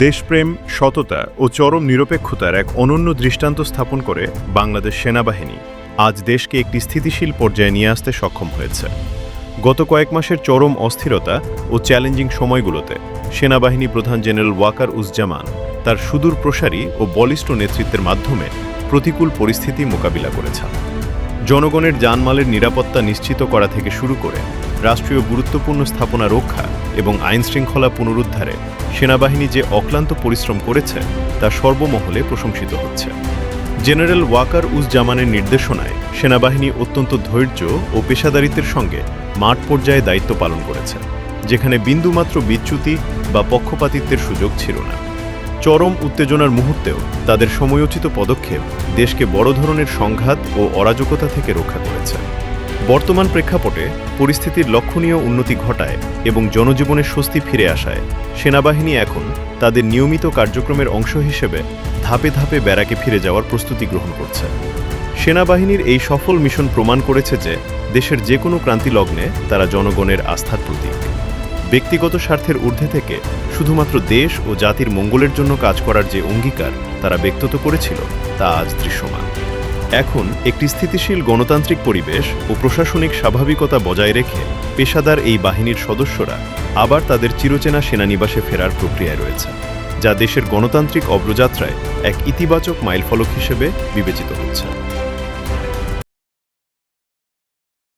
দেশপ্রেম, সততা ও চরম নিরপেক্ষতার এক অনন্য দৃষ্টান্ত স্থাপন করে বাংলাদেশ সেনাবাহিনী আজ দেশকে একটি স্থিতিশীল পর্যায়ে নিয়ে আসতে সক্ষম হয়েছে। গত কয়েক মাসের চরম অস্থিরতা ও চ্যালেঞ্জিং সময়গুলোতে সেনাবাহিনী প্রধান জেনারেল ওয়াকারুজ্জামান তার সুদূর প্রসারী ও বলিষ্ঠ নেতৃত্বের মাধ্যমে প্রতিকূল পরিস্থিতি মোকাবিলা করেছেন। জনগণের জানমালের নিরাপত্তা নিশ্চিত করা থেকে শুরু করে রাষ্ট্রীয় গুরুত্বপূর্ণ স্থাপনা রক্ষা এবং আইনশৃঙ্খলা পুনরুদ্ধারে সেনাবাহিনী যে অক্লান্ত পরিশ্রম করেছে তা সর্বমহলে প্রশংসিত হচ্ছে। জেনারেল ওয়াকারুজ্জামানের নির্দেশনায় সেনাবাহিনী অত্যন্ত ধৈর্য ও পেশাদারিত্বের সঙ্গে মাঠ পর্যায়ে দায়িত্ব পালন করেছে, যেখানে বিন্দুমাত্র বিচ্যুতি বা পক্ষপাতিত্বের সুযোগ ছিল না। চরম উত্তেজনার মুহূর্তেও তাদের সময়োচিত পদক্ষেপ দেশকে বড় ধরনের সংঘাত ও অরাজকতা থেকে রক্ষা করেছে। বর্তমান প্রেক্ষাপটে পরিস্থিতির লক্ষণীয় উন্নতি ঘটায় এবং জনজীবনের স্বস্তি ফিরে আসায় সেনাবাহিনী এখন তাদের নিয়মিত কার্যক্রমের অংশ হিসেবে ধাপে ধাপে ব্যারাকে ফিরে যাওয়ার প্রস্তুতি গ্রহণ করছে। সেনাবাহিনীর এই সফল মিশন প্রমাণ করেছে যে দেশের যে কোনো ক্রান্তিলগ্নে তারা জনগণের আস্থার প্রতীক। ব্যক্তিগত স্বার্থের ঊর্ধ্বে থেকে শুধুমাত্র দেশ ও জাতির মঙ্গলের জন্য কাজ করার যে অঙ্গীকার তারা ব্যক্ত করেছিল তা আজ দৃশ্যমান। এখন একটি স্থিতিশীল গণতান্ত্রিক পরিবেশ ও প্রশাসনিক স্বাভাবিকতা বজায় রেখে পেশাদার এই বাহিনীর সদস্যরা আবার তাদের চিরচেনা সেনানিবাসে ফেরার প্রক্রিয়ায় রয়েছে, যা দেশের গণতান্ত্রিক অগ্রযাত্রায় এক ইতিবাচক মাইলফলক হিসেবে বিবেচিত হচ্ছে।